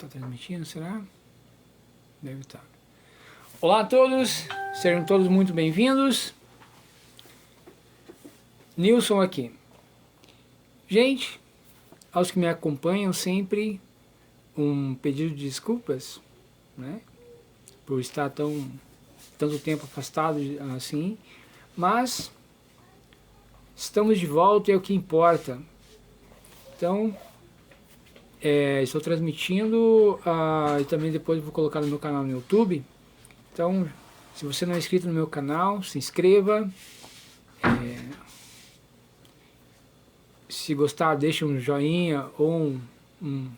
Está transmitindo, será? Deve estar. Olá a todos, sejam todos muito bem-vindos. Nilson aqui. Gente, aos que me acompanham sempre, um pedido de desculpas, né? Por estar tanto tempo afastado assim, mas estamos de volta e é o que importa. Então, estou transmitindo e também depois vou colocar no meu canal no YouTube. Então, se você não é inscrito no meu canal, se inscreva. Se gostar, deixa um joinha ou um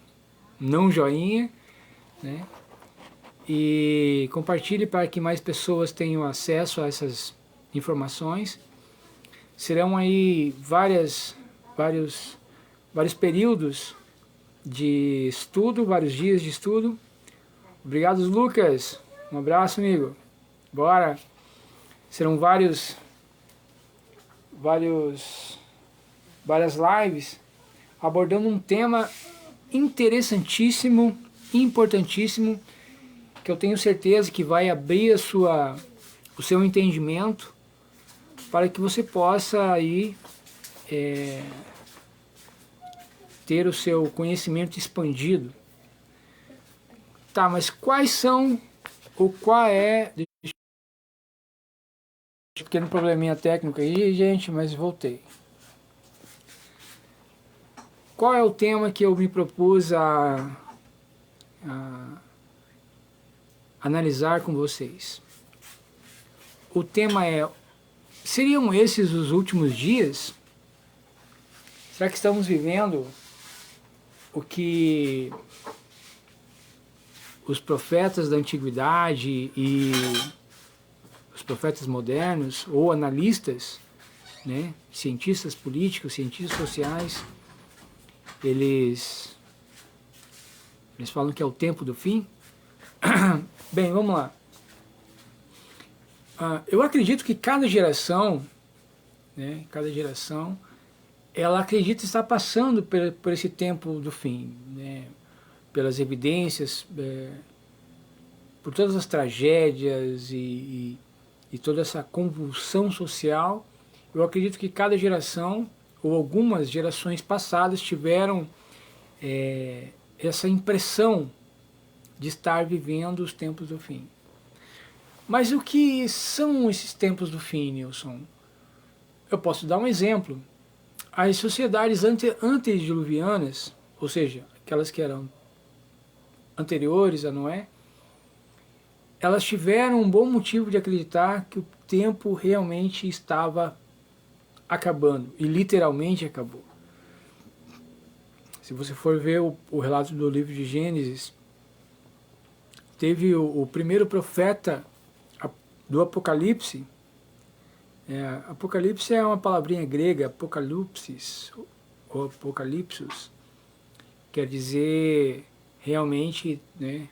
não joinha, né? E compartilhe para que mais pessoas tenham acesso a essas informações. Serão aí vários períodos de estudo, vários dias de estudo. Obrigado, Lucas. Um abraço, amigo. Bora. Serão várias lives abordando um tema interessantíssimo, importantíssimo, que eu tenho certeza que vai abrir o seu entendimento para que você possa aí ter o seu conhecimento expandido. Tá, mas quais são, ou qual é... Pequeno probleminha técnico aí, gente, mas voltei. Qual é o tema que eu me propus a analisar com vocês? O tema é: seriam esses os últimos dias? Será que estamos vivendo o que os profetas da antiguidade e os profetas modernos, ou analistas, né, cientistas políticos, cientistas sociais, eles falam que é o tempo do fim? Bem, vamos lá. Eu acredito que cada geração, né, ela acredita estar passando por esse tempo do fim, né, pelas evidências, por todas as tragédias e toda essa convulsão social. Eu acredito que cada geração, ou algumas gerações passadas, tiveram essa impressão de estar vivendo os tempos do fim. Mas o que são esses tempos do fim, Nilson? Eu posso dar um exemplo. As sociedades antediluvianas, ou seja, aquelas que eram anteriores a Noé, elas tiveram um bom motivo de acreditar que o tempo realmente estava acabando, e literalmente acabou. Se você for ver o relato do livro de Gênesis, teve o primeiro profeta do Apocalipse. Apocalipse é uma palavrinha grega, apocalipsis, ou apocalipsus, quer dizer realmente, né,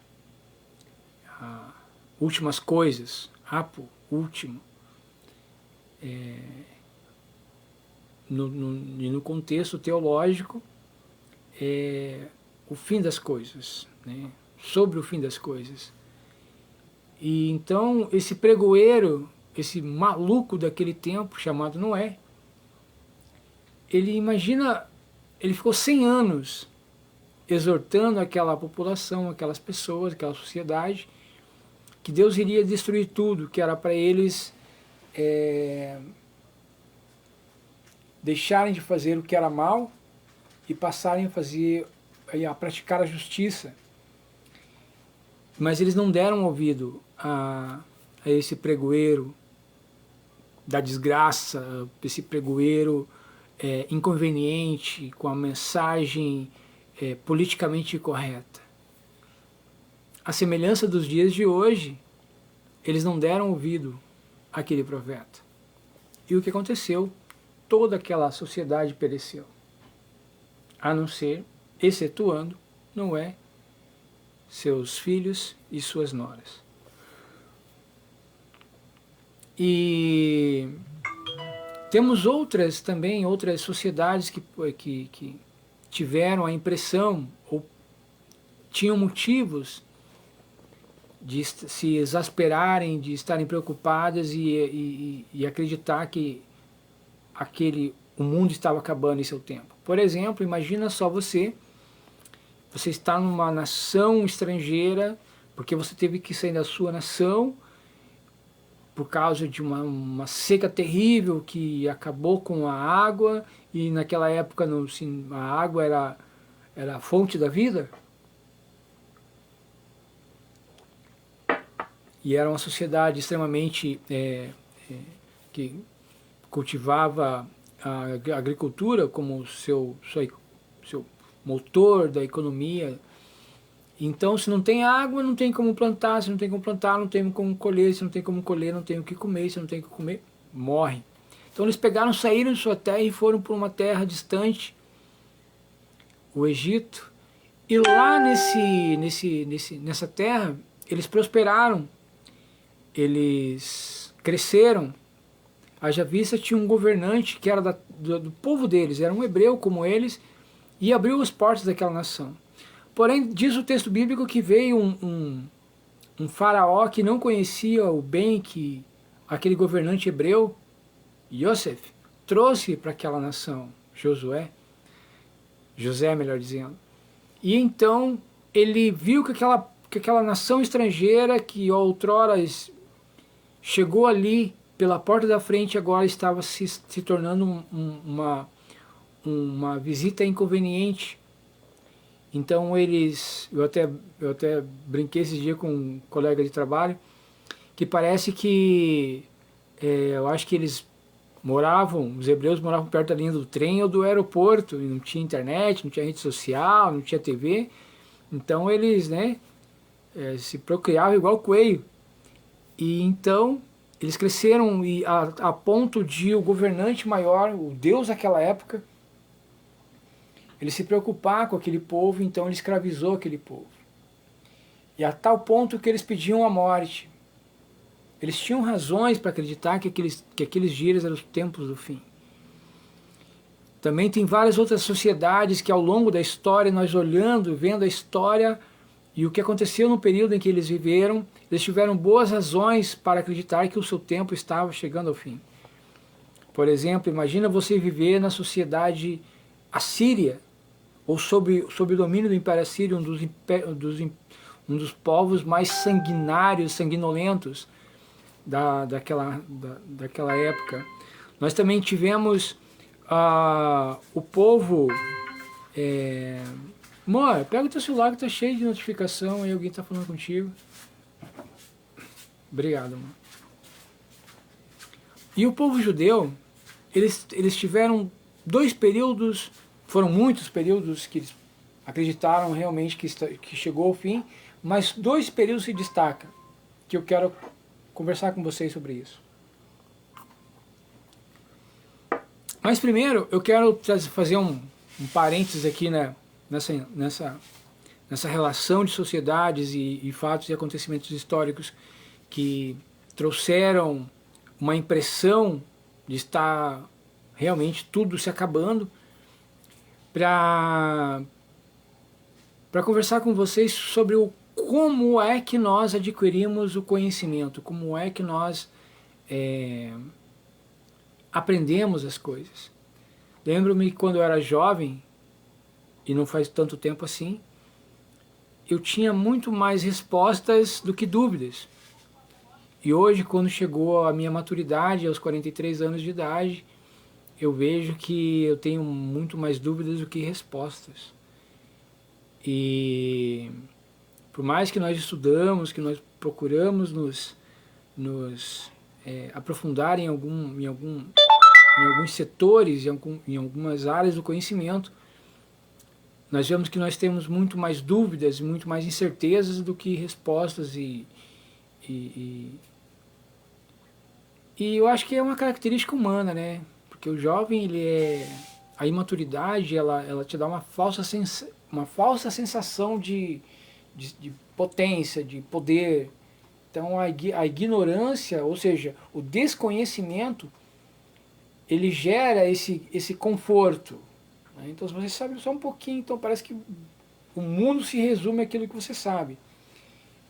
últimas coisas, apo, último. No contexto teológico, o fim das coisas, né? Sobre o fim das coisas. E então esse pregoeiro, esse maluco daquele tempo chamado Noé, ele ficou 100 anos exortando aquela população, aquelas pessoas, aquela sociedade, que Deus iria destruir tudo, que era para eles deixarem de fazer o que era mal e passarem a praticar a justiça. Mas eles não deram ouvido a esse pregoeiro da desgraça, esse pregoeiro inconveniente, com a mensagem politicamente correta. A semelhança dos dias de hoje, eles não deram ouvido àquele profeta. E o que aconteceu? Toda aquela sociedade pereceu. A não ser, excetuando, Noé, seus filhos e suas noras. E temos outras sociedades que tiveram a impressão, ou tinham motivos de se exasperarem, de estarem preocupadas e acreditar que o mundo estava acabando em seu tempo. Por exemplo, imagina só você está numa nação estrangeira, porque você teve que sair da sua nação por causa de uma seca terrível que acabou com a água, e naquela época a água era a fonte da vida. E era uma sociedade extremamente que cultivava a agricultura como seu motor da economia. Então, se não tem água, não tem como plantar, se não tem como plantar, não tem como colher, se não tem como colher, não tem o que comer, se não tem o que comer, morre. Então eles pegaram, saíram de sua terra e foram para uma terra distante, o Egito, e lá nessa terra eles prosperaram, eles cresceram. Haja vista, tinha um governante que era do povo deles, era um hebreu como eles, e abriu as portas daquela nação. Porém, diz o texto bíblico que veio um faraó que não conhecia o bem que aquele governante hebreu, Yosef, trouxe para aquela nação, José, melhor dizendo. E então ele viu que aquela nação estrangeira que outrora chegou ali pela porta da frente, agora estava se tornando uma visita inconveniente. Então eu até brinquei esse dia com um colega de trabalho, que parece que, eu acho que os hebreus moravam perto da linha do trem ou do aeroporto, e não tinha internet, não tinha rede social, não tinha TV, então eles, se procriavam igual coelho. E então eles cresceram a ponto de o governante maior, o Deus daquela época, ele se preocupar com aquele povo, então ele escravizou aquele povo. E a tal ponto que eles pediam a morte. Eles tinham razões para acreditar que aqueles dias eram os tempos do fim. Também tem várias outras sociedades que ao longo da história, nós olhando, vendo a história e o que aconteceu no período em que eles viveram, eles tiveram boas razões para acreditar que o seu tempo estava chegando ao fim. Por exemplo, imagina você viver na sociedade assíria, ou sob o domínio do Império Assírio, um dos povos mais sanguinários, sanguinolentos daquela época. Nós também tivemos o povo... Amor, pega o teu celular que está cheio de notificação e alguém está falando contigo. Obrigado, amor. E o povo judeu, eles tiveram 2 períodos, foram muitos períodos que eles acreditaram realmente que chegou ao fim, mas 2 períodos se destacam, que eu quero conversar com vocês sobre isso. Mas primeiro eu quero fazer um parênteses aqui, nessa relação de sociedades e fatos e acontecimentos históricos que trouxeram uma impressão de estar realmente tudo se acabando, para conversar com vocês sobre como é que nós adquirimos o conhecimento, como é que nós aprendemos as coisas. Lembro-me que quando eu era jovem, e não faz tanto tempo assim, eu tinha muito mais respostas do que dúvidas. E hoje, quando chegou a minha maturidade, aos 43 anos de idade, eu vejo que eu tenho muito mais dúvidas do que respostas. E por mais que nós estudamos, que nós procuramos nos aprofundar em alguns setores, em algumas áreas do conhecimento, nós vemos que nós temos muito mais dúvidas, muito mais incertezas do que respostas e eu acho que é uma característica humana, né? Porque o jovem, a imaturidade, ela te dá uma falsa sensação de potência, de poder. Então a ignorância, ou seja, o desconhecimento, ele gera esse conforto. Então se você sabe só um pouquinho, então parece que o mundo se resume àquilo que você sabe.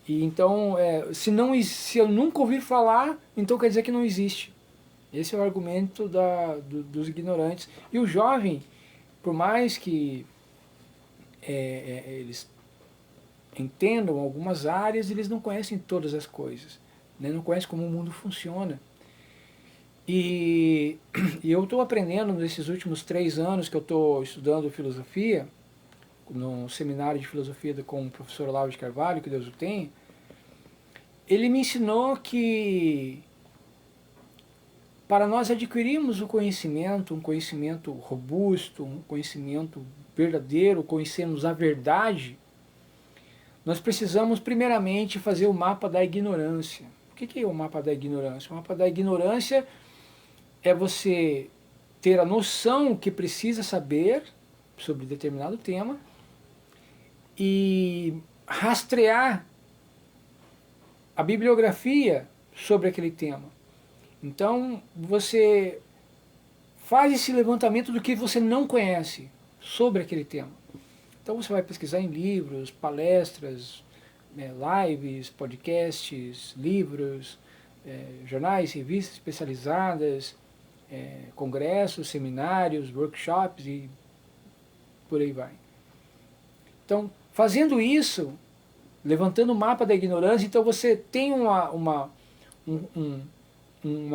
E então, se eu nunca ouvi falar, então quer dizer que não existe. Esse é o argumento dos ignorantes. E o jovem, por mais que eles entendam algumas áreas, eles não conhecem todas as coisas, né? Não conhecem como o mundo funciona. E eu estou aprendendo nesses últimos 3 anos que eu estou estudando filosofia, no seminário de filosofia com o professor Olavo de Carvalho, que Deus o tenha. Ele me ensinou que para nós adquirirmos o conhecimento, um conhecimento robusto, um conhecimento verdadeiro, conhecermos a verdade, nós precisamos primeiramente fazer o mapa da ignorância. O que é o mapa da ignorância? O mapa da ignorância é você ter a noção que precisa saber sobre determinado tema e rastrear a bibliografia sobre aquele tema. Então, você faz esse levantamento do que você não conhece sobre aquele tema. Então, você vai pesquisar em livros, palestras, lives, podcasts, livros, jornais, revistas especializadas, congressos, seminários, workshops e por aí vai. Então, fazendo isso, levantando o mapa da ignorância, então você tem uma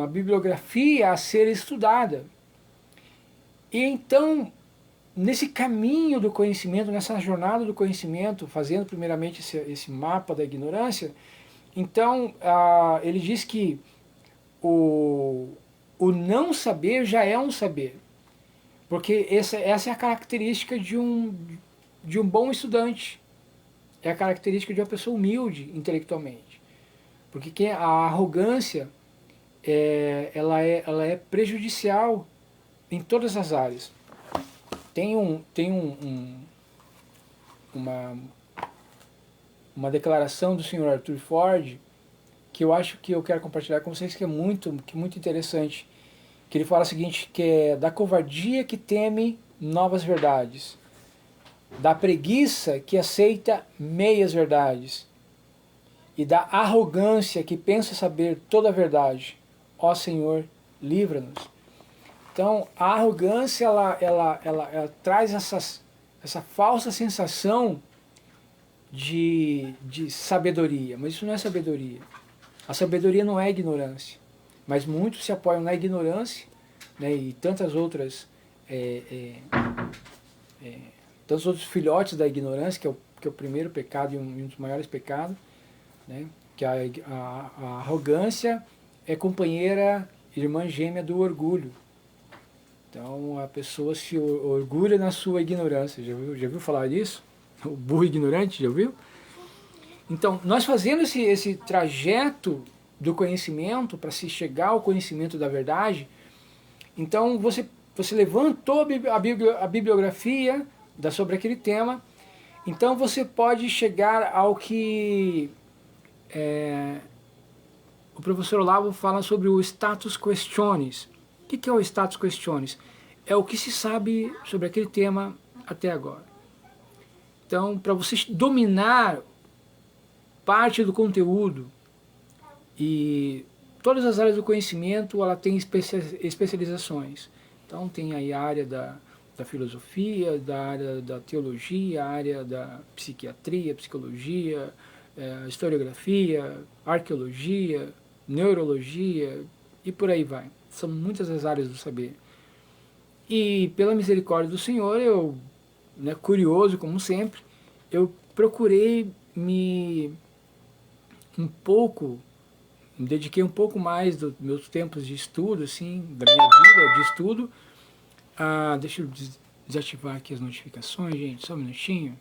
bibliografia a ser estudada. E então, nesse caminho do conhecimento, nessa jornada do conhecimento, fazendo primeiramente esse mapa da ignorância, então ele diz que o não saber já é um saber. Porque essa é a característica de um bom estudante. É a característica de uma pessoa humilde intelectualmente. Porque a arrogância ela é prejudicial em todas as áreas. Tem uma declaração do senhor Arthur Ford que eu acho que eu quero compartilhar com vocês, que é muito interessante. Que ele fala o seguinte, que é da covardia que teme novas verdades, da preguiça que aceita meias verdades e da arrogância que pensa saber toda a verdade. Ó Senhor, livra-nos. Então, a arrogância, ela traz essa falsa sensação de sabedoria, mas isso não é sabedoria. A sabedoria não é ignorância, mas muitos se apoiam na ignorância, né, e tantos outros filhotes da ignorância, que é o primeiro pecado e um dos maiores pecados, né, que a arrogância é companheira, irmã gêmea do orgulho. Então a pessoa se orgulha na sua ignorância. Já viu falar disso? O burro ignorante, já viu? Então, nós fazendo esse trajeto do conhecimento para se chegar ao conhecimento da verdade, então você levantou a bibliografia sobre aquele tema, então você pode chegar ao que o professor Olavo fala sobre o status questionis. O que é o status questionis? É o que se sabe sobre aquele tema até agora. Então, para você dominar parte do conteúdo e todas as áreas do conhecimento, ela tem especializações. Então, tem aí a área da filosofia, da área da teologia, a área da psiquiatria, psicologia, historiografia, arqueologia, neurologia e por aí vai. São muitas as áreas do saber. E pela misericórdia do Senhor, eu, curioso como sempre, eu procurei me dediquei um pouco mais dos meus tempos de estudo, assim, da minha vida de estudo. Deixa eu desativar aqui as notificações, gente, só um minutinho.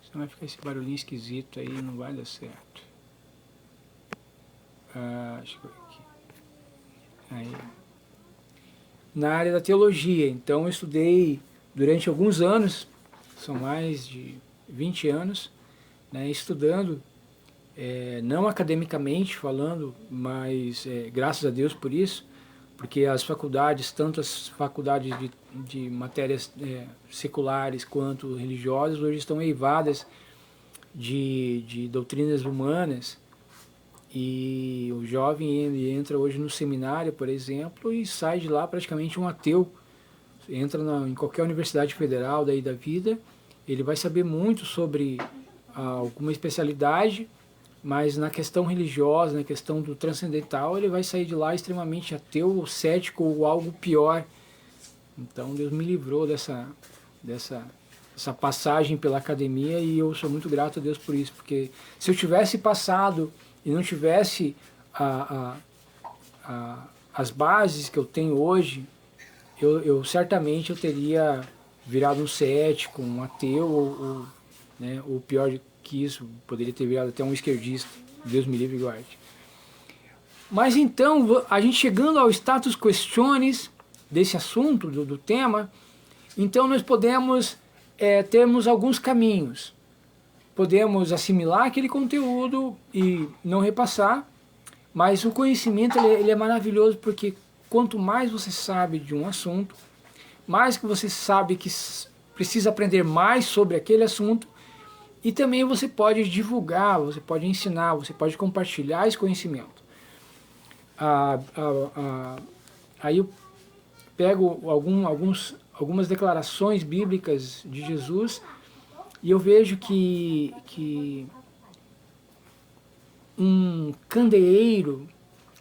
Senão vai ficar esse barulhinho esquisito aí, não vai dar certo. Deixa eu ver aqui. Aí. Na área da teologia, então eu estudei durante alguns anos, são mais de 20 anos, estudando, não academicamente falando, mas graças a Deus por isso, porque as faculdades, tanto as faculdades de matérias seculares quanto religiosas, hoje estão eivadas de doutrinas humanas, e o jovem ele entra hoje no seminário, por exemplo, e sai de lá praticamente um ateu. Entra em qualquer universidade federal daí da vida, ele vai saber muito sobre alguma especialidade, mas na questão religiosa, na questão do transcendental, ele vai sair de lá extremamente ateu, ou cético, ou algo pior. Então Deus me livrou dessa passagem pela academia, e eu sou muito grato a Deus por isso, porque se eu tivesse passado e não tivesse as bases que eu tenho hoje, eu certamente eu teria virado um cético, um ateu, ou pior que isso, poderia ter virado até um esquerdista. Deus me livre e guarde. Mas então, a gente chegando ao status questiones desse assunto, do tema, então nós podemos termos alguns caminhos. Podemos assimilar aquele conteúdo e não repassar, mas o conhecimento ele é maravilhoso, porque quanto mais você sabe de um assunto, mais que você sabe que precisa aprender mais sobre aquele assunto, e também você pode divulgar, você pode ensinar, você pode compartilhar esse conhecimento. Aí eu pego algumas declarações bíblicas de Jesus, e eu vejo que um candeeiro,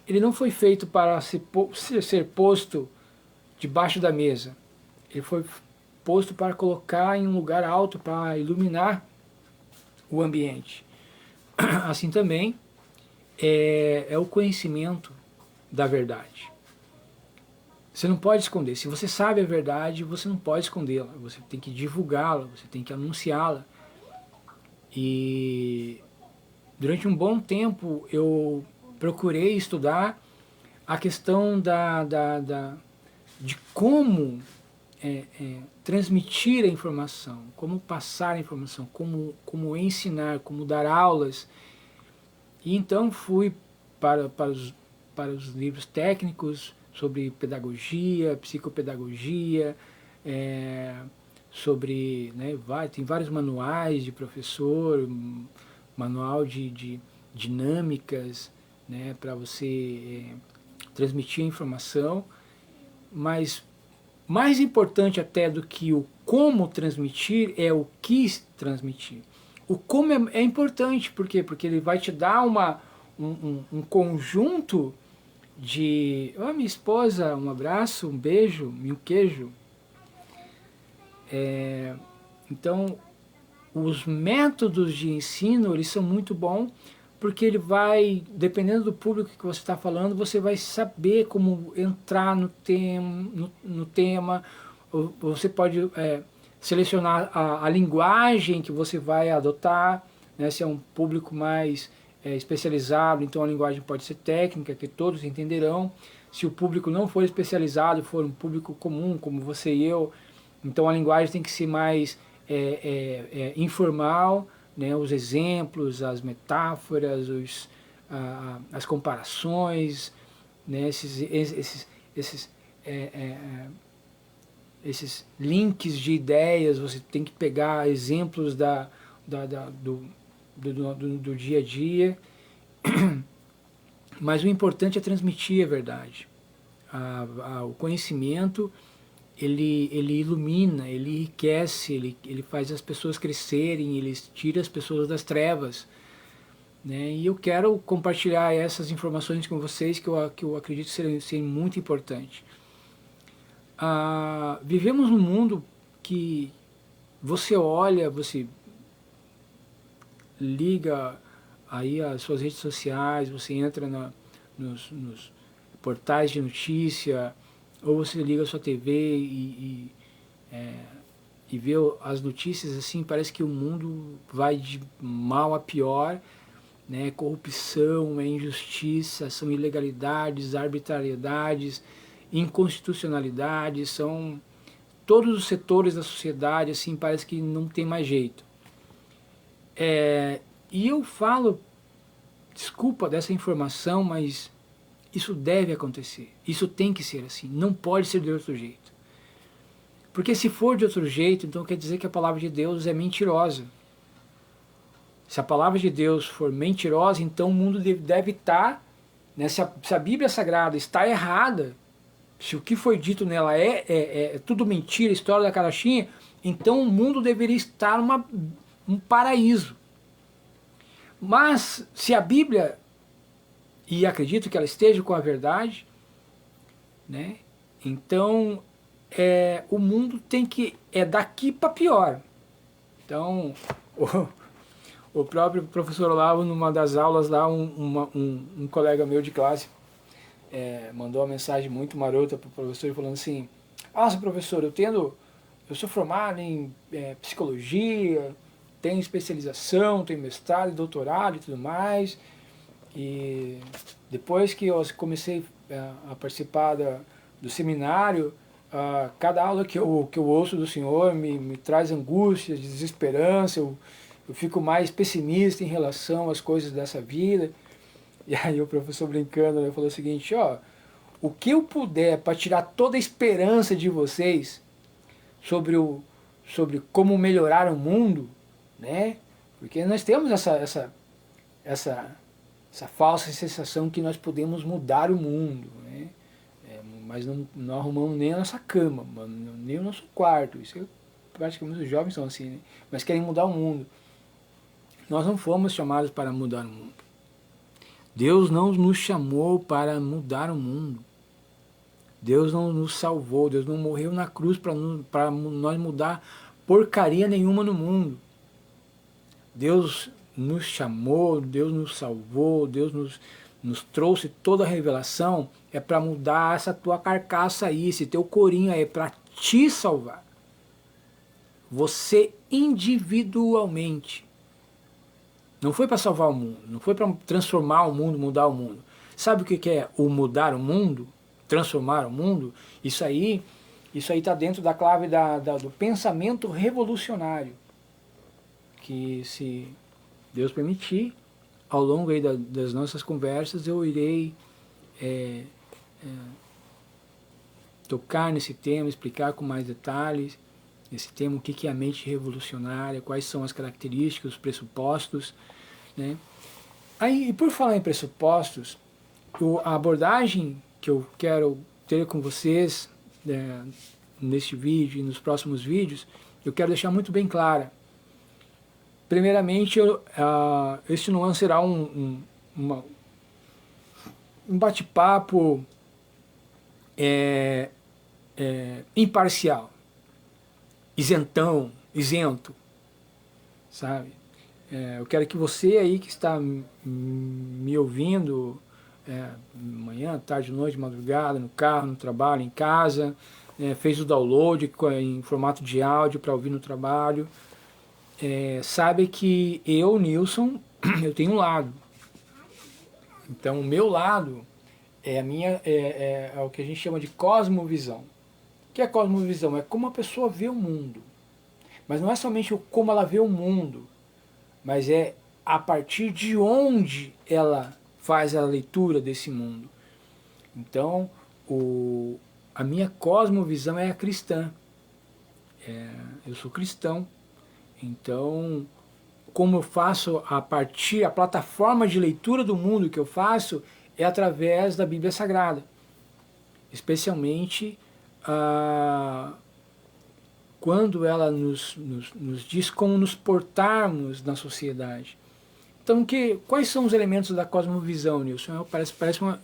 ele não foi feito para ser posto debaixo da mesa. Ele foi posto para colocar em um lugar alto, para iluminar o ambiente. Assim também é o conhecimento da verdade. Você não pode esconder. Se você sabe a verdade, você não pode escondê-la. Você tem que divulgá-la, você tem que anunciá-la. E durante um bom tempo eu procurei estudar a questão de como transmitir a informação, como passar a informação, como ensinar, como dar aulas. E então fui para os livros técnicos sobre pedagogia, psicopedagogia, sobre, tem vários manuais de professor, manual de dinâmicas, para você transmitir a informação, mas mais importante até do que o como transmitir é o que transmitir. O como é importante, por quê? Porque ele vai te dar um conjunto de... minha esposa, um abraço, um beijo e um queijo. Então, os métodos de ensino, eles são muito bons, porque ele vai, dependendo do público que você está falando, você vai saber como entrar no tema, você pode selecionar a linguagem que você vai adotar, se é um público mais especializado, então a linguagem pode ser técnica, que todos entenderão. Se o público não for especializado, for um público comum, como você e eu, então a linguagem tem que ser mais informal, os exemplos, as metáforas, as comparações, esses links de ideias. Você tem que pegar exemplos do dia a dia, mas o importante é transmitir a verdade. O conhecimento, ele ilumina, ele enriquece, ele faz as pessoas crescerem, ele tira as pessoas das trevas. E eu quero compartilhar essas informações com vocês, que eu acredito serem muito importantes. Vivemos num mundo que você olha, você liga aí as suas redes sociais, você entra nos portais de notícia, ou você liga a sua TV e vê as notícias, assim, parece que o mundo vai de mal a pior, corrupção, injustiça, são ilegalidades, arbitrariedades, inconstitucionalidades, são todos os setores da sociedade, assim, parece que não tem mais jeito. E eu falo, desculpa dessa informação, mas Isso deve acontecer, isso tem que ser assim, não pode ser de outro jeito. Porque se for de outro jeito, então quer dizer que a palavra de Deus é mentirosa. Se a palavra de Deus for mentirosa, então o mundo deve estar, né, se a Bíblia Sagrada está errada, se o que foi dito nela é tudo mentira, história da carochinha, então o mundo deveria estar um paraíso. Mas se a Bíblia, e acredito que ela esteja com a verdade, né, então o mundo tem que, daqui para pior. Então, o próprio professor Olavo, numa das aulas lá, um colega meu de classe, mandou uma mensagem muito marota para o professor, falando assim: nossa, professor, eu sou formado em psicologia, tenho especialização, tenho mestrado, doutorado e tudo mais, e depois que eu comecei a participar do seminário, cada aula que eu ouço do senhor me traz angústia, desesperança, eu fico mais pessimista em relação às coisas dessa vida. E aí o professor brincando, né, falou o seguinte: o que eu puder para tirar toda a esperança de vocês sobre como melhorar o mundo, né? Porque nós temos essa falsa sensação que nós podemos mudar o mundo, né? Mas não arrumamos nem a nossa cama, nem o nosso quarto. Isso praticamente os jovens são assim, né? Mas querem mudar o mundo. Nós não fomos chamados para mudar o mundo. Deus não nos chamou para mudar o mundo. Deus não nos salvou, Deus não morreu na cruz para nós mudar porcaria nenhuma no mundo. Deus nos chamou, Deus nos salvou, Deus nos trouxe toda a revelação, para mudar essa tua carcaça aí, esse teu corinho aí, para te salvar. Você individualmente. Não foi para salvar o mundo, não foi para transformar o mundo, mudar o mundo. Sabe o que é o mudar o mundo? Transformar o mundo? Isso aí está dentro da clave do pensamento revolucionário. Que, se Deus permitir, ao longo aí das nossas conversas, eu irei tocar nesse tema, explicar com mais detalhes esse tema, o que é a mente revolucionária, quais são as características, os pressupostos, né? Aí, e por falar em pressupostos, a abordagem que eu quero ter com vocês neste vídeo e nos próximos vídeos, eu quero deixar muito bem clara. Primeiramente, este não será um bate-papo imparcial, isento, sabe? Eu quero que você aí que está me ouvindo, manhã, tarde, noite, madrugada, no carro, no trabalho, em casa, fez o download em formato de áudio para ouvir no trabalho, sabe que eu, Nilson, eu tenho um lado. Então o meu lado é o que a gente chama de cosmovisão. O que é cosmovisão? É como a pessoa vê o mundo. Mas não é somente como ela vê o mundo, mas é a partir de onde ela faz a leitura desse mundo. Então, a minha cosmovisão é a cristã. Eu sou cristão. Então, como eu faço a plataforma de leitura do mundo que eu faço é através da Bíblia Sagrada. Especialmente quando ela nos diz como nos portarmos na sociedade. Então, quais são os elementos da cosmovisão, Nilson? Parece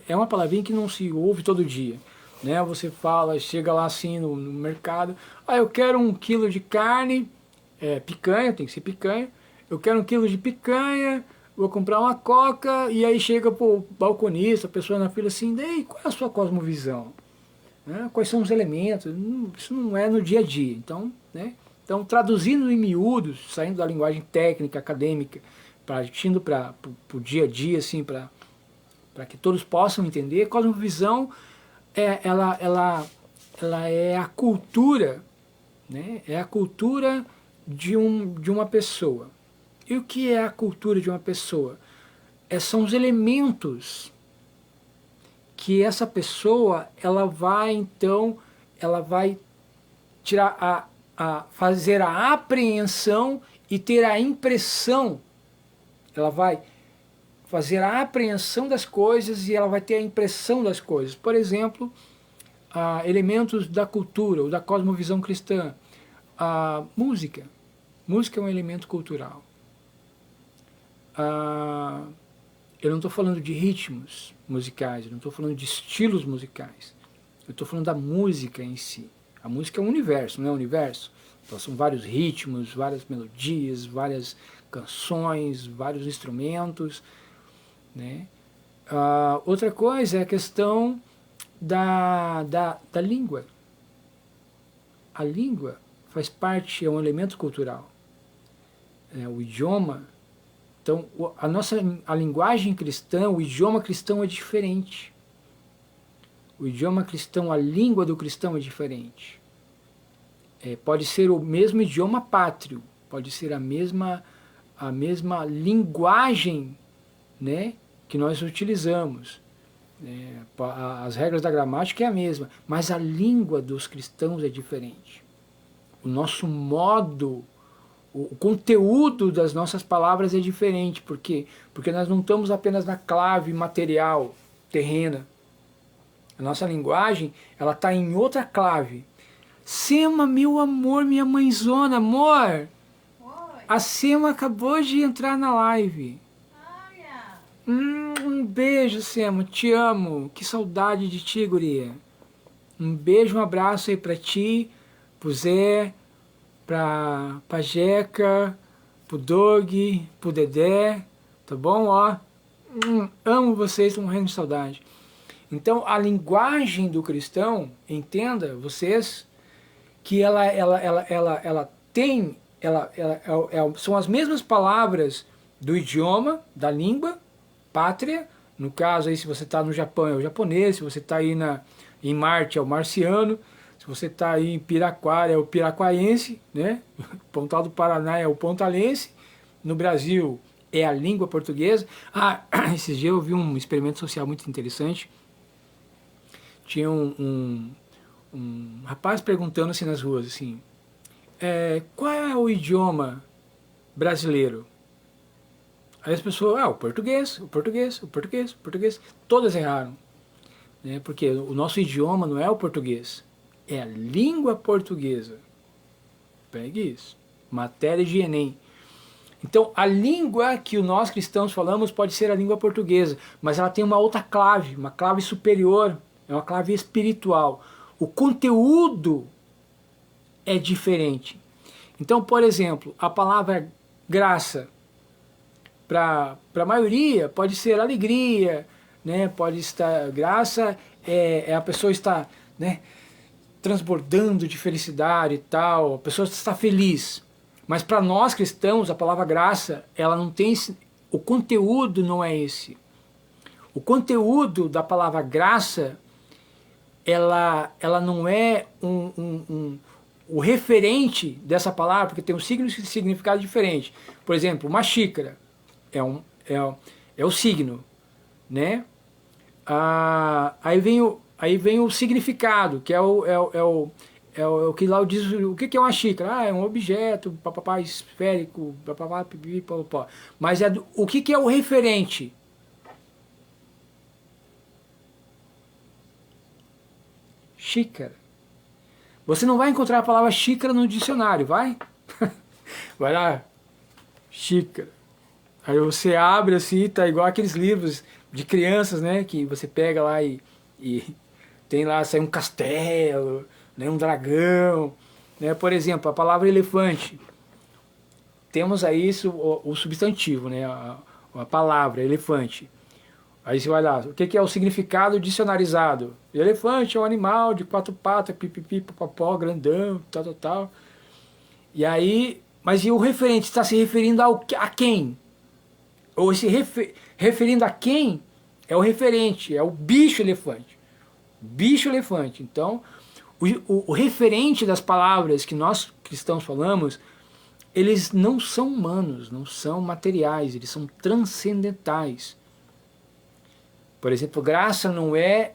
uma palavrinha que não se ouve todo dia. Né? Você fala, chega lá assim no mercado, eu quero 1 quilo de carne, picanha, tem que ser picanha, eu quero 1 quilo de picanha, vou comprar uma coca, e aí chega pro balconista, a pessoa na fila assim, daí, qual é a sua cosmovisão? Quais são os elementos? Isso não é no dia a dia. Então, então traduzindo em miúdos, saindo da linguagem técnica, acadêmica, partindo para o dia a dia, assim, para que todos possam entender, cosmovisão ela é a cultura, né? É a cultura de uma pessoa. E o que é a cultura de uma pessoa? São os elementos que essa pessoa, ela vai então, ela vai tirar fazer a apreensão e ter a impressão, ela vai fazer a apreensão das coisas e ela vai ter a impressão das coisas. Por exemplo, elementos da cultura ou da cosmovisão cristã. A música. Música é um elemento cultural. Eu não estou falando de ritmos musicais, eu não estou falando de estilos musicais. Eu estou falando da música em si. A música é um universo, não é um universo? Então, são vários ritmos, várias melodias, várias canções, vários instrumentos, né? Outra coisa é a questão da língua. A língua faz parte, é um elemento cultural. O idioma. Então, a linguagem cristã, o idioma cristão é diferente. O idioma cristão, a língua do cristão é diferente. Pode ser o mesmo idioma pátrio, pode ser a mesma linguagem, né, que nós utilizamos. As regras da gramática é a mesma, mas a língua dos cristãos é diferente. O nosso modo, o conteúdo das nossas palavras é diferente. Por quê? Porque nós não estamos apenas na clave material, terrena. A nossa linguagem, ela está em outra clave. Sema, meu amor, minha mãezona, amor. Oi. A Sema acabou de entrar na live. Olha. Um beijo, Sema, te amo. Que saudade de ti, guria. Um beijo, um abraço aí pra ti, pro Zé, pra Jeca, pro Doug, pro Dedé, tá bom? Ó, amo vocês, tô morrendo de saudade. Então, a linguagem do cristão, entenda, vocês, que ela tem, são as mesmas palavras do idioma, da língua, pátria. No caso, aí, se você está no Japão, é o japonês. Se você está aí em Marte, é o marciano. Se você está aí em Piraquara, é o piraquaense, né? Pontal do Paraná é o pontalense. No Brasil, é a língua portuguesa. Esses dias eu vi um experimento social muito interessante. Tinha um rapaz perguntando assim nas ruas, assim, qual é o idioma brasileiro? Aí as pessoas, o português, o português, o português, o português. Todas erraram, né? Porque o nosso idioma não é o português, é a língua portuguesa. Pegue isso. Matéria de Enem. Então, a língua que nós cristãos falamos pode ser a língua portuguesa, mas ela tem uma outra clave, uma clave superior, é uma clave espiritual. O conteúdo é diferente. Então, por exemplo, a palavra graça, para a maioria, pode ser alegria, né? Pode estar, graça a pessoa está, né, transbordando de felicidade e tal, a pessoa está feliz. Mas para nós cristãos, a palavra graça, ela não tem, o conteúdo não é esse. O conteúdo da palavra graça, ela não é o referente dessa palavra, porque tem um significado diferente. Por exemplo, uma xícara é o signo, né? Aí vem o significado, que é o que lá diz o que é uma xícara. É um objeto, papapá, esférico, papapá, pipi, papapá. Mas o que é o referente? Xícara. Você não vai encontrar a palavra xícara no dicionário, vai? Vai lá, xícara. Aí você abre assim, tá igual aqueles livros de crianças, né? Que você pega lá e tem lá, sai um castelo, né, um dragão, né? Por exemplo, a palavra elefante. Temos aí o substantivo, né? A palavra elefante. Aí você vai lá, o que é o significado dicionarizado? Elefante é um animal de 4 patas, pipipi, papapó, grandão, tal. E aí, mas e o referente está se referindo a quem? Ou se referindo a quem é o referente, é o bicho elefante. Bicho elefante. Então, o referente das palavras que nós cristãos falamos, eles não são humanos, não são materiais, eles são transcendentais. Por exemplo, graça não é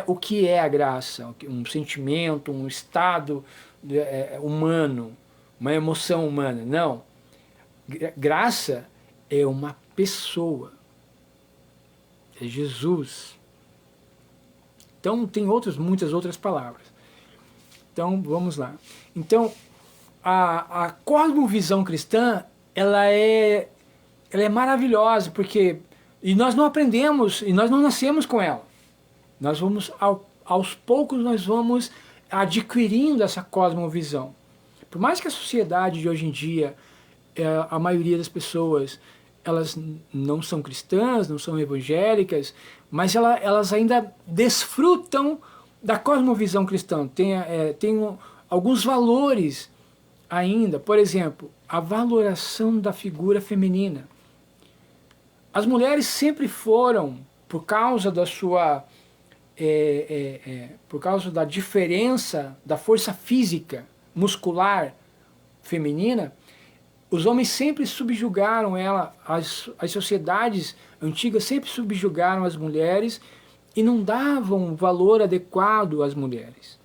o que é a graça, um sentimento, um estado humano, uma emoção humana. Não. Graça é uma pessoa, é Jesus. Então tem muitas outras palavras. Então vamos lá. Então a cosmovisão cristã ela é maravilhosa, porque e nós não aprendemos, e nós não nascemos com ela. Nós vamos, aos poucos, nós vamos adquirindo essa cosmovisão. Por mais que a sociedade de hoje em dia, a maioria das pessoas, elas não são cristãs, não são evangélicas, mas elas ainda desfrutam da cosmovisão cristã. Tem alguns valores ainda. Por exemplo, a valoração da figura feminina. As mulheres sempre foram, por causa da sua... por causa da diferença da força física, muscular, feminina, os homens sempre subjugaram ela, as sociedades antigas sempre subjugaram as mulheres e não davam valor adequado às mulheres.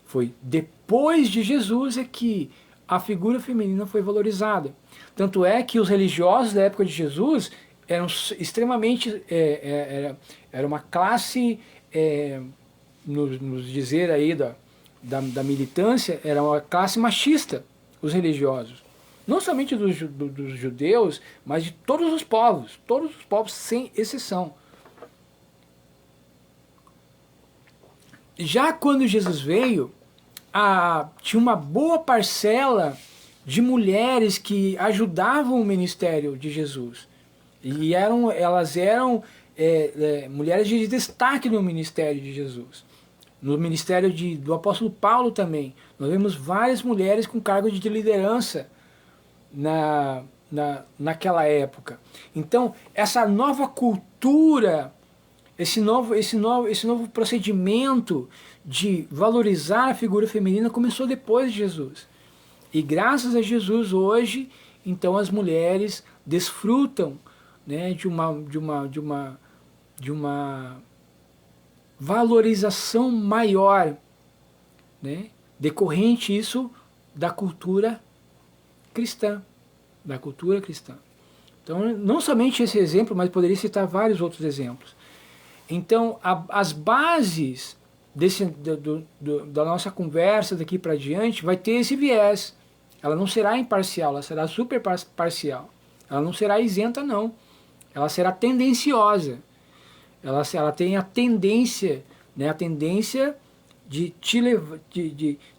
Foi depois de Jesus é que a figura feminina foi valorizada. Tanto é que os religiosos da época de Jesus eram extremamente... era uma classe, nos dizer aí da militância, era uma classe machista, os religiosos. Não somente dos judeus, mas de todos os povos sem exceção. Já quando Jesus veio, tinha uma boa parcela de mulheres que ajudavam o ministério de Jesus. E elas eram mulheres de destaque no ministério de Jesus. No ministério do apóstolo Paulo também. Nós vemos várias mulheres com cargo de liderança naquela época. Então, essa nova cultura, esse novo procedimento de valorizar a figura feminina começou depois de Jesus. E graças a Jesus hoje, então as mulheres desfrutam, né, de uma valorização maior, né, decorrente isso da cultura cristã, Então, não somente esse exemplo, mas poderia citar vários outros exemplos. Então, as bases da nossa conversa daqui para diante vai ter esse viés. Ela não será imparcial, ela será super parcial. Ela não será isenta, não. Ela será tendenciosa. Ela tem a tendência, né, de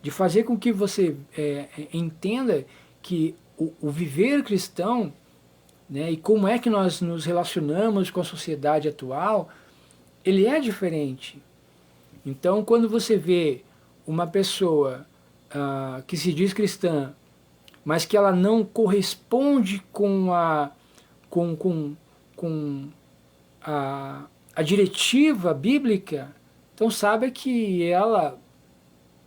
de fazer com que você entenda que o viver cristão, né, e como é que nós nos relacionamos com a sociedade atual, ele é diferente. Então, quando você vê uma pessoa que se diz cristã, mas que ela não corresponde com a diretiva bíblica, então saiba que ela,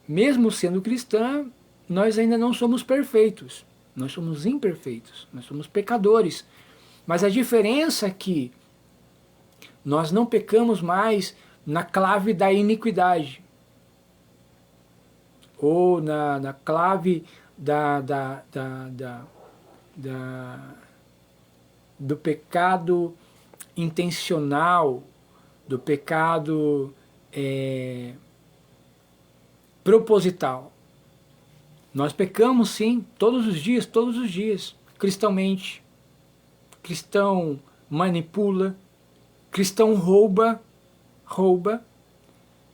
mesmo sendo cristã, nós ainda não somos perfeitos. Nós somos imperfeitos, nós somos pecadores. Mas a diferença é que nós não pecamos mais na clave da iniquidade, ou na clave do pecado intencional, do pecado proposital. Nós pecamos sim, todos os dias, cristãomente. Cristão manipula, cristão rouba,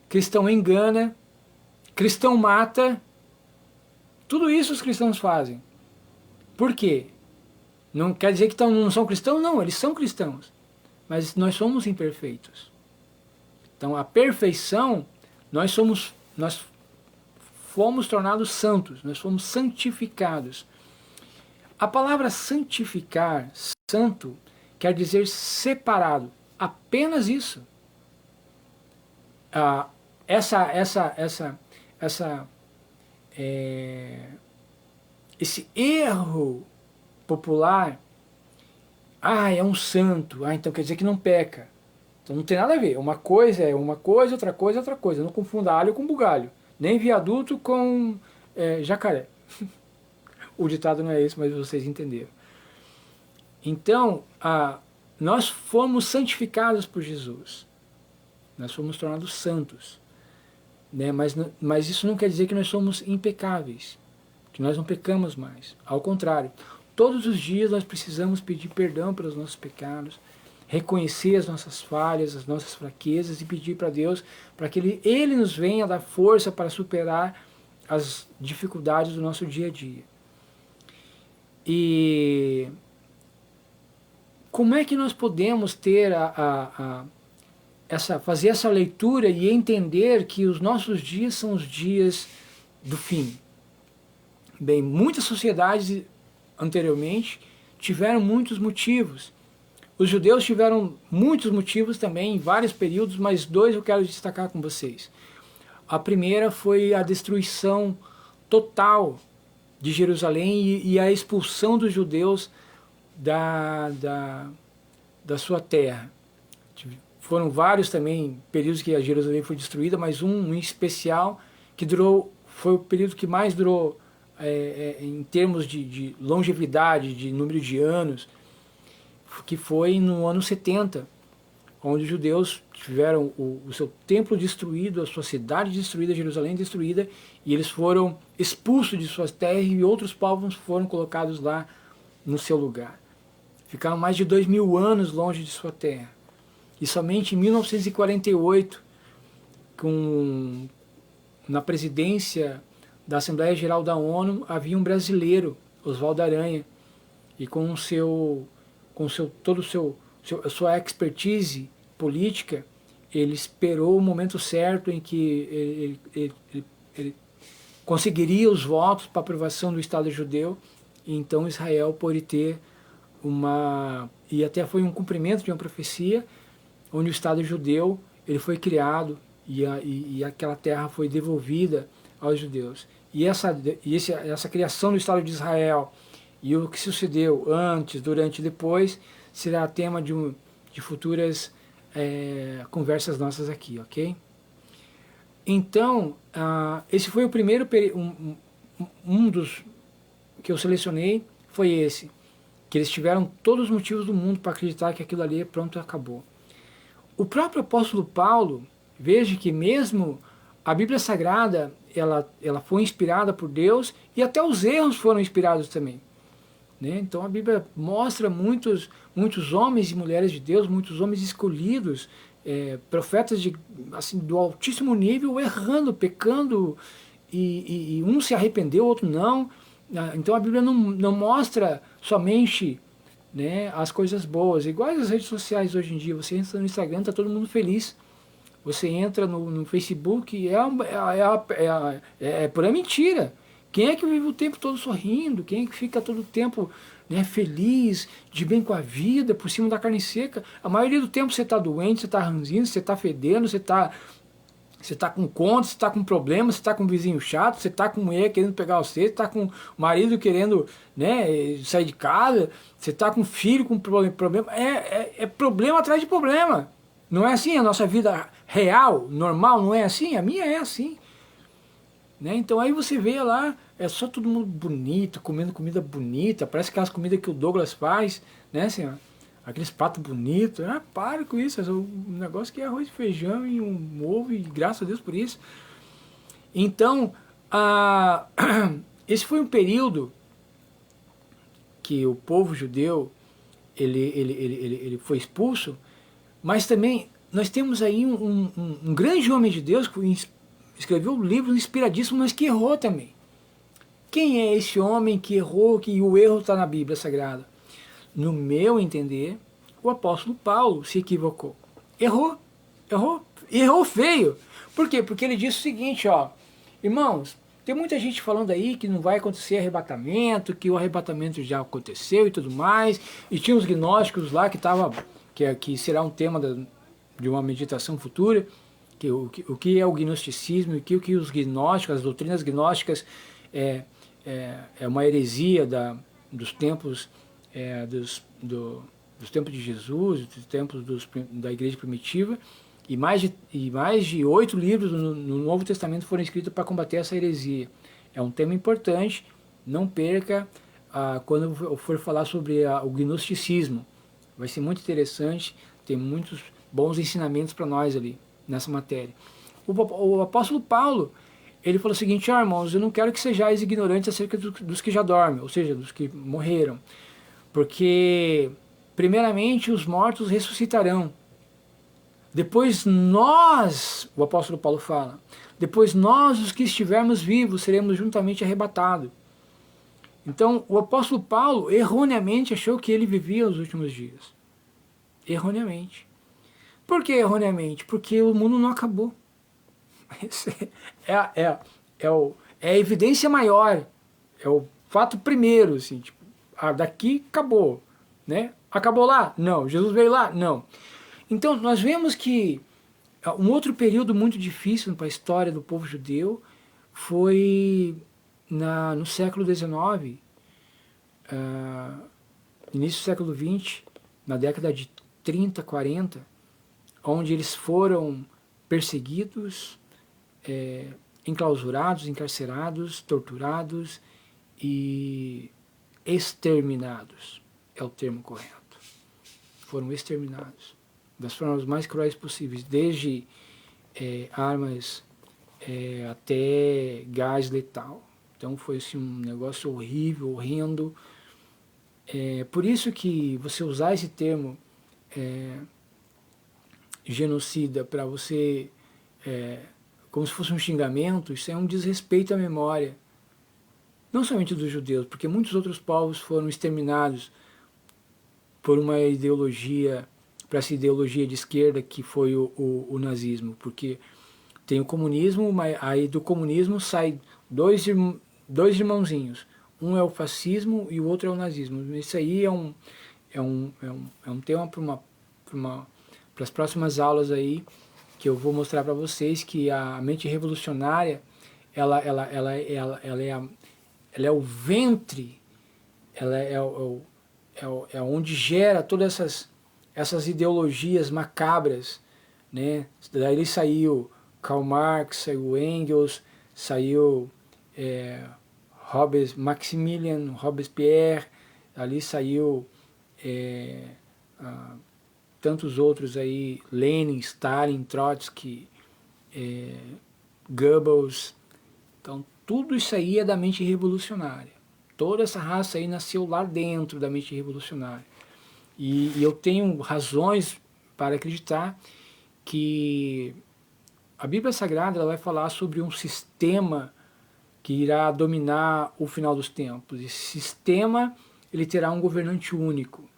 cristão engana, cristão mata. Tudo isso os cristãos fazem. Por quê? Não quer dizer que não são cristãos? Não, eles são cristãos. Mas nós somos imperfeitos. Então a perfeição, nós fomos tornados santos, nós fomos santificados. A palavra santificar, santo, quer dizer separado. Apenas isso. Esse erro popular, é um santo, então quer dizer que não peca. Então não tem nada a ver. Uma coisa é uma coisa, outra coisa é outra coisa. Não confunda alho com bugalho. Nem viaduto com jacaré. O ditado não é esse, mas vocês entenderam. Então, nós fomos santificados por Jesus. Nós fomos tornados santos. Né? Mas isso não quer dizer que nós somos impecáveis, que nós não pecamos mais. Ao contrário, todos os dias nós precisamos pedir perdão pelos nossos pecados, reconhecer as nossas falhas, as nossas fraquezas e pedir para Deus para que Ele nos venha dar força para superar as dificuldades do nosso dia a dia. E como é que nós podemos ter fazer essa leitura e entender que os nossos dias são os dias do fim? Bem, muitas sociedades anteriormente tiveram muitos motivos. Os judeus tiveram muitos motivos também, em vários períodos, mas dois eu quero destacar com vocês. A primeira foi a destruição total de Jerusalém e a expulsão dos judeus da sua terra. Foram vários também períodos que a Jerusalém foi destruída, mas um em especial que foi o período que mais durou em termos de longevidade, de número de anos, que foi no ano 70, onde os judeus tiveram o seu templo destruído, a sua cidade destruída, Jerusalém destruída, e eles foram expulsos de suas terras e outros povos foram colocados lá no seu lugar. Ficaram mais de 2000 anos longe de sua terra. E somente em 1948, na presidência da Assembleia Geral da ONU, havia um brasileiro, Oswaldo Aranha, e com toda a sua expertise política, ele esperou o momento certo em que ele conseguiria os votos para aprovação do Estado judeu, e então Israel pôde ter e até foi um cumprimento de uma profecia, onde o Estado judeu ele foi criado e aquela terra foi devolvida aos judeus. E essa criação do Estado de Israel e o que sucedeu antes, durante e depois será tema de futuras conversas nossas aqui, ok? Então, esse foi o primeiro um dos que eu selecionei, foi esse, que eles tiveram todos os motivos do mundo para acreditar que aquilo ali pronto acabou. O próprio apóstolo Paulo, veja que mesmo a Bíblia Sagrada, ela foi inspirada por Deus e até os erros foram inspirados também. Né? Então a Bíblia mostra muitos homens e mulheres de Deus, muitos homens escolhidos, profetas assim, do altíssimo nível, errando, pecando, e um se arrependeu, o outro não. Então a Bíblia não mostra somente, né, as coisas boas, iguais as redes sociais hoje em dia. Você entra no Instagram, está todo mundo feliz. Você entra no Facebook, é pura mentira. Quem é que vive o tempo todo sorrindo? Quem é que fica todo o tempo, né, feliz, de bem com a vida, por cima da carne seca? A maioria do tempo você está doente, você está ranzinho, você está fedendo, você está com conta, você está com problema, você está com um vizinho chato, você está com mulher querendo pegar você está com o marido querendo, né, sair de casa, você está com filho com problema. É problema atrás de problema. Não é assim a nossa vida real, normal, não é assim? A minha é assim. Né? Então aí você vê lá, é só todo mundo bonito, comendo comida bonita, parece aquelas comidas que o Douglas faz, né, senhor? Aqueles pratos bonitos. Para com isso, é um negócio que é arroz e feijão e um ovo, e graças a Deus por isso. Então, esse foi um período que o povo judeu ele foi expulso, mas também nós temos aí um grande homem de Deus que escreveu um livro inspiradíssimo, mas que errou também. Quem é esse homem que errou, que o erro está na Bíblia Sagrada? No meu entender, o apóstolo Paulo se equivocou. Errou feio. Por quê? Porque ele disse o seguinte, ó, irmãos, tem muita gente falando aí que não vai acontecer arrebatamento, que o arrebatamento já aconteceu e tudo mais, e tinha os gnósticos lá que será um tema de uma meditação futura, o que é o gnosticismo, o que os gnósticos, as doutrinas gnósticas é uma heresia dos tempos dos tempos de Jesus, dos tempos da igreja primitiva, e mais de 8 livros no Novo Testamento foram escritos para combater essa heresia. É um tema importante, não perca quando eu for falar sobre o gnosticismo. Vai ser muito interessante, tem muitos bons ensinamentos para nós ali, nessa matéria. O apóstolo Paulo, ele falou o seguinte: irmãos, eu não quero que sejais ignorantes acerca dos que já dormem, ou seja, dos que morreram, porque primeiramente os mortos ressuscitarão. Depois nós, o apóstolo Paulo fala, depois nós, os que estivermos vivos, seremos juntamente arrebatados. Então, o apóstolo Paulo erroneamente achou que ele vivia os últimos dias. Erroneamente. Por que erroneamente? Porque o mundo não acabou. É a evidência maior, é o fato primeiro, assim, tipo, daqui acabou, né? Acabou lá? Não. Jesus veio lá? Não. Então, nós vemos que um outro período muito difícil para a história do povo judeu foi no século XIX, início do século XX, na década de 30, 40, onde eles foram perseguidos, enclausurados, encarcerados, torturados e exterminados, é o termo correto. Foram exterminados das formas mais cruéis possíveis, desde armas até gás letal. Então foi assim, um negócio horrível, horrendo. Por isso que você usar esse termo genocida para você, como se fosse um xingamento, isso é um desrespeito à memória. Não somente dos judeus, porque muitos outros povos foram exterminados por uma ideologia, para essa ideologia de esquerda que foi o nazismo, porque tem o comunismo, mas aí do comunismo sai dois irmãozinhos, um é o fascismo e o outro é o nazismo. Isso aí é um tema para as próximas aulas aí, que eu vou mostrar para vocês que a mente revolucionária ela é o ventre, ela é onde gera todas essas ideologias macabras, né? Daí saiu Karl Marx, saiu Engels, saiu Maximilian Robespierre, ali saiu tantos outros aí, Lenin, Stalin, Trotsky, Goebbels. Então tudo isso aí é da mente revolucionária. Toda essa raça aí nasceu lá dentro da mente revolucionária. E eu tenho razões para acreditar que a Bíblia Sagrada ela vai falar sobre um sistema que irá dominar o final dos tempos. Esse sistema ele terá um governante único.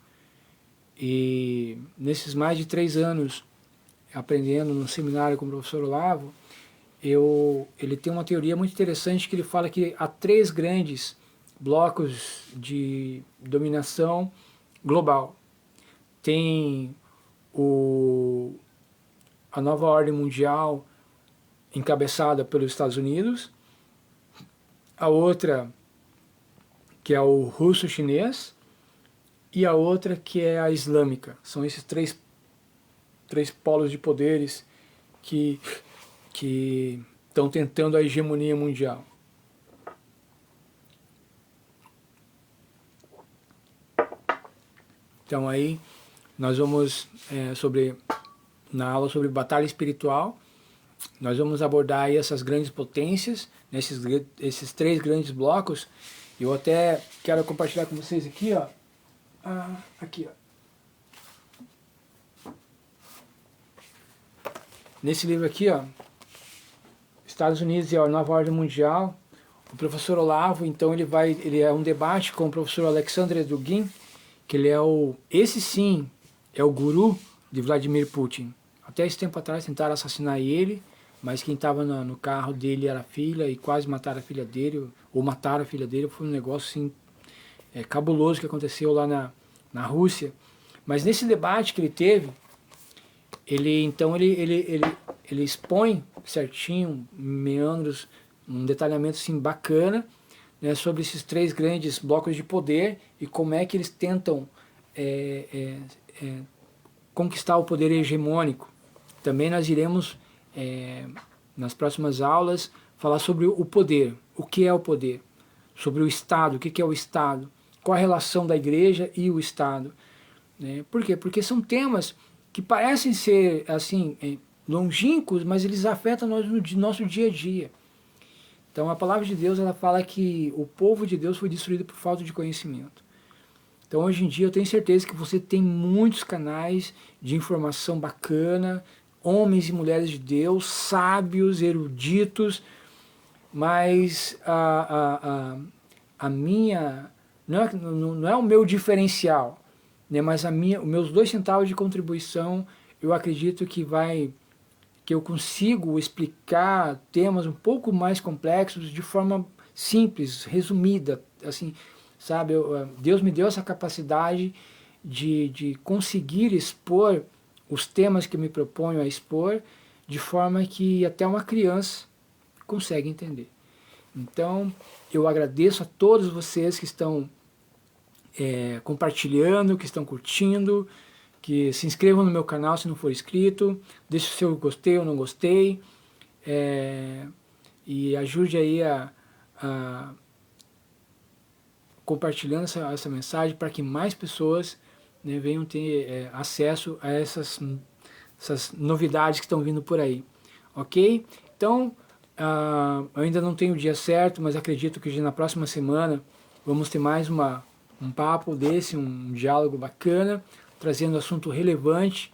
E nesses mais de 3 anos aprendendo no seminário com o professor Olavo, ele tem uma teoria muito interessante que ele fala que há 3 grandes blocos de dominação global. Tem a nova ordem mundial encabeçada pelos Estados Unidos, a outra que é o russo-chinês e a outra que é a islâmica. São esses três polos de poderes que estão tentando a hegemonia mundial. Então aí nós vamos, na aula sobre batalha espiritual, nós vamos abordar aí essas grandes potências, esses 3 grandes blocos. Eu até quero compartilhar com vocês aqui, ó. Aqui, ó. Nesse livro aqui, ó, Estados Unidos e a Nova Ordem Mundial, o professor Olavo, então ele é um debate com o professor Alexander Dugin, que esse sim é o guru de Vladimir Putin. Até esse tempo atrás tentaram assassinar ele, mas quem estava no carro dele era a filha e quase mataram a filha dele, ou mataram a filha dele. Foi um negócio assim, cabuloso que aconteceu lá na Rússia. Mas nesse debate que ele teve, ele expõe certinho, meandros, um detalhamento assim bacana, né, sobre esses 3 grandes blocos de poder e como é que eles tentam conquistar o poder hegemônico. Também nós iremos, nas próximas aulas, falar sobre o poder, o que é o poder, sobre o Estado, o que é o Estado, qual a relação da igreja e o Estado. Né? Por quê? Porque são temas que parecem ser assim longínquos, mas eles afetam nós no nosso dia a dia. Então a palavra de Deus, ela fala que o povo de Deus foi destruído por falta de conhecimento. Então hoje em dia eu tenho certeza que você tem muitos canais de informação bacana, homens e mulheres de Deus, sábios, eruditos, mas a minha, não é o meu diferencial, né, mas os meus 2 centavos de contribuição, eu acredito que eu consigo explicar temas um pouco mais complexos de forma simples, resumida, assim, sabe? Deus me deu essa capacidade de conseguir expor os temas que eu me proponho a expor de forma que até uma criança consegue entender. Então, eu agradeço a todos vocês que estão compartilhando, que estão curtindo, que se inscrevam no meu canal se não for inscrito, deixe o seu gostei ou não gostei, e ajude aí a compartilhando essa mensagem para que mais pessoas, né, venham ter acesso a essas novidades que estão vindo por aí, ok? Então, eu ainda não tenho o dia certo, mas acredito que já na próxima semana vamos ter mais um papo desse, um diálogo bacana, trazendo assunto relevante,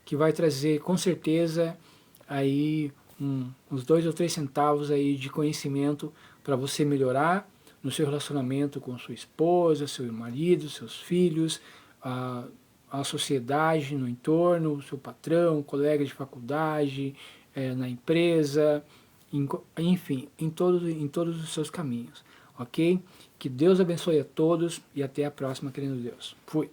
que vai trazer com certeza aí uns 2 ou 3 centavos aí de conhecimento para você melhorar no seu relacionamento com sua esposa, seu marido, seus filhos, a sociedade no entorno, seu patrão, colega de faculdade, na empresa, enfim, em todos os seus caminhos, ok? Que Deus abençoe a todos e até a próxima, querendo Deus. Fui!